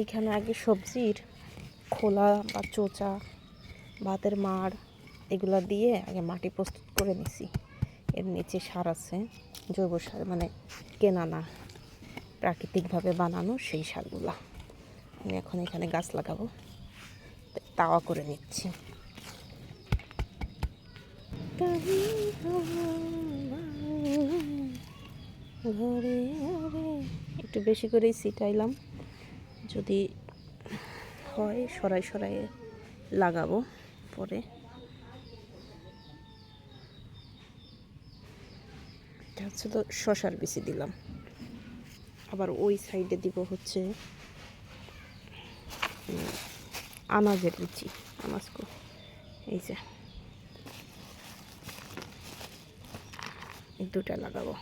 এখানে আগে সবজির খোলা বা চোচা ভাতের মাড় এগুলা দিয়ে আগে মাটি প্রস্তুত করে নিছি। এর নিচে সার আছে, জৈব সার, মানে কেনা না, প্রাকৃতিকভাবে বানানো সেই সারগুলা। আমি এখন এখানে গাছ লাগাবো, তাওয়া করে নিচ্ছি। একটু বেশি করেই ছিটাইলাম, যদি হয় সরাই সরাই লাগাবো পরে। এটা হচ্ছে তো শশার বিচি দিলাম, আবার ওই সাইডে দিব হচ্ছে আনাজের বিচি, আনাজকো এই যে এই দুটা লাগাবো।